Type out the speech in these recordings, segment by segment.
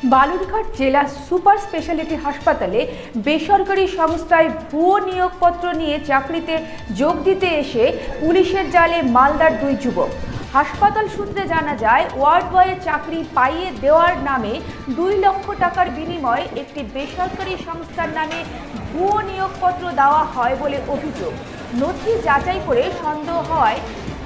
বালুরঘাট জেলা super speciality হাসপাতালে বেসরকারি সংস্থায় ভুয়ো নিয়োগপত্র নিয়ে চাকরিতে যোগ দিতে এসে পুলিশের জালে মালদার দুই যুবক। হাসপাতাল সূত্রে জানা যায়, ওয়ার্ড বয়ের চাকরি পাইয়ে দেওয়ার নামে 2 লক্ষ টাকার বিনিময়ে একটি বেসরকারি সংস্থার নামে ভুয়ো নিয়োগপত্র দেওয়া হয় বলে অভিযোগ। নথি যাচাই করে সন্দেহ হওয়ায়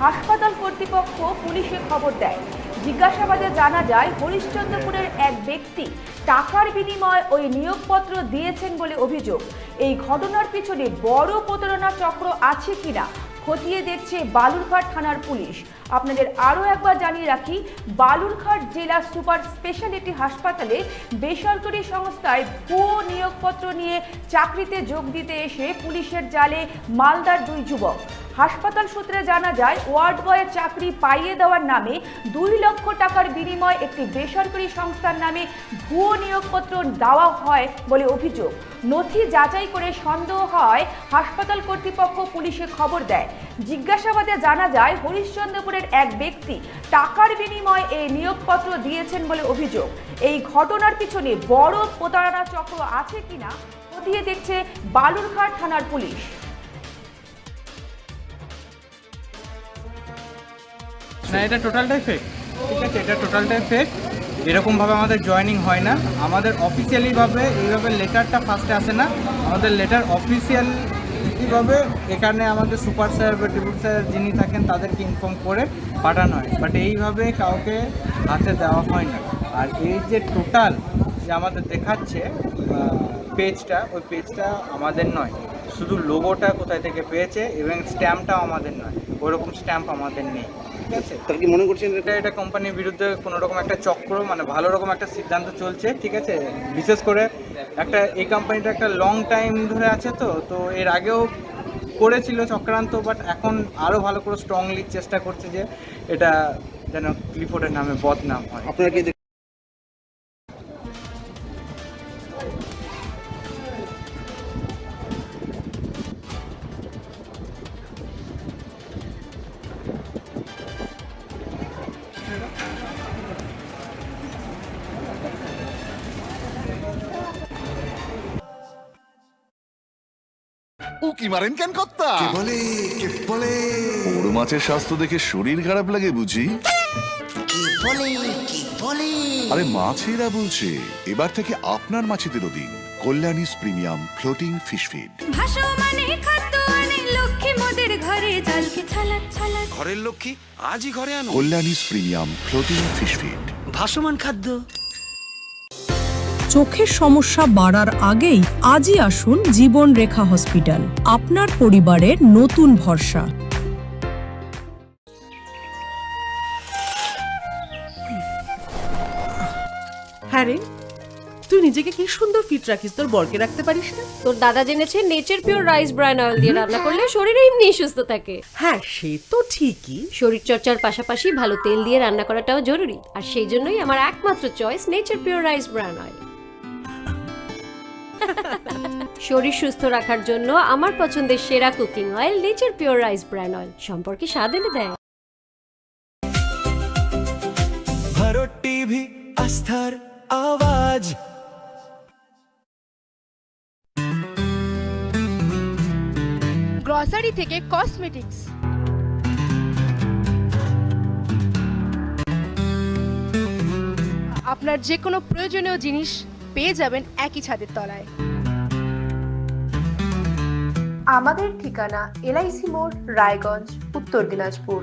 হাসপাতাল কর্তৃপক্ষ পুলিশে খবর দেয়। জিজ্ঞাসাবাদে জানা যায়, হরিশ্চন্দ্রপুরের এক ব্যক্তি টাকার বিনিময়ে ওই নিয়োগপত্র দিয়েছেন বলে অভিযোগ। এই ঘটনার পিছনে বড় প্রতারণা চক্র আছে কিনা খতিয়ে দেখছে বালুরঘাট থানার পুলিশ। আপনাদের আরও একবার জানিয়ে রাখি, বালুরঘাট জেলা সুপার স্পেশালিটি হাসপাতালে বেসরকারি সংস্থায় ভুয়ো নিয়োগপত্র নিয়ে চাকরিতে যোগ দিতে এসে পুলিশের জালে মালদার দুই যুবক। হাসপাতাল সূত্রে জানা যায়, ওয়ার্ড বয়ের চাকরি পাইয়ে দেওয়ার নামে 2 লক্ষ টাকার বিনিময়ে একটি বেসরকারি সংস্থার নামে ভুয়ো নিয়োগপত্র দেওয়া হয় বলে অভিযোগ। নথি যাচাই করে সন্দেহ হয় হাসপাতাল কর্তৃপক্ষ পুলিশে খবর দেয়। জিজ্ঞাসাবাদে জানা যায়, হরিশ্চন্দ্রপুরের এক ব্যক্তি টাকার বিনিময়ে এই নিয়োগপত্র দিয়েছেন বলে অভিযোগ। এই ঘটনার পিছনে বড় প্রতারণা চক্র আছে কিনা খতিয়ে দেখছে বালুরঘাট থানার পুলিশ। না, এটা টোটালটাই ফেক। ঠিক আছে, এটা টোটালটাই ফেক। এরকমভাবে আমাদের জয়েনিং হয় না। আমাদের অফিসিয়ালিভাবে এইভাবে লেটারটা ফার্স্টে আসে না। আমাদের লেটার অফিসিয়ালিভাবে এখানে আমাদের সুপার স্যার বা ডেপুটি স্যার যিনি থাকেন তাদেরকে ইনফর্ম করে পাঠানো হয়, বাট এইভাবে কাউকে হাতে দেওয়া হয় না। আর এই যে টোটাল যে আমাদের দেখাচ্ছে পেজটা, ওই পেজটা আমাদের নয়। শুধু লোগোটা কোথায় থেকে পেয়েছে এবং স্ট্যাম্পটাও আমাদের নয়, ওরকম স্ট্যাম্প আমাদের নেই। ঠিক আছে, তার কি মনে করছেন এটা কোম্পানির বিরুদ্ধে কোনো রকম একটা চক্র, মানে ভালো রকম একটা সিদ্ধান্ত চলছে। ঠিক আছে, বিশেষ করে এই কোম্পানিটা একটা লং টাইম ধরে আছে, তো এর আগেও করেছিল চক্রান্ত, বাট এখন আরও ভালো করে স্ট্রংলি চেষ্টা করছে যে এটা যেন ক্লিফোর্ডের নামে বদনাম হয়। আপনারা কি উকি মারেন কেন কর্তা? কে বলে বড় মাছের স্বাস্থ্য দেখে শরীর খারাপ লাগে বুঝি? কে বলে আরে মাছেরা বলছে, এবার থেকে আপনার মাছেদেরও দিন কল্যাণীস প্রিমিয়াম ফ্লোটিং ফিশ ফিড। ঘরের লক্ষ্মী আজই ঘরে আনো কল্যাণীস প্রিমিয়াম ফ্লোটিং ফিশ ফিড। ভাসমান খাদ্য। চোখের সমস্যা বাড়ার আগেই আজই আসুন জীবন রেখা হসপিটাল, আপনার পরিবারের নতুন ভরসা। হ্যাঁ রে, তুই নিজেকে কি সুন্দর ফিট রাখিস, তোর বরকে রাখতে পারিস না? তোর দাদা জেনেছে nature pure rice bran oil দিয়ে রান্না করলে শরীর এমনি সুস্থ থাকে। হ্যাঁ, সে তো ঠিকই। শরীর চর্চার পাশাপাশি ভালো তেল দিয়ে রান্না করাটাও জরুরি, আর সেই জন্যই আমার একমাত্র choice nature pure rice bran oil. শরীর সুস্থ রাখার জন্য আমার পছন্দের সেরা cooking oil nature pure rice bran oil, সম্পর্কে স্বাদ এনে দেয়। ভারত টিভি, আস্থার আওয়াজ। গ্রসারি থেকে কসমেটিক্স, আপনার যে কোনো প্রয়োজনীয় জিনিস পেয়ে যাবেন একই ছাদের তলায়। আমাদের ঠিকানা LIC মোড়, রায়গঞ্জ, উত্তর দিনাজপুর।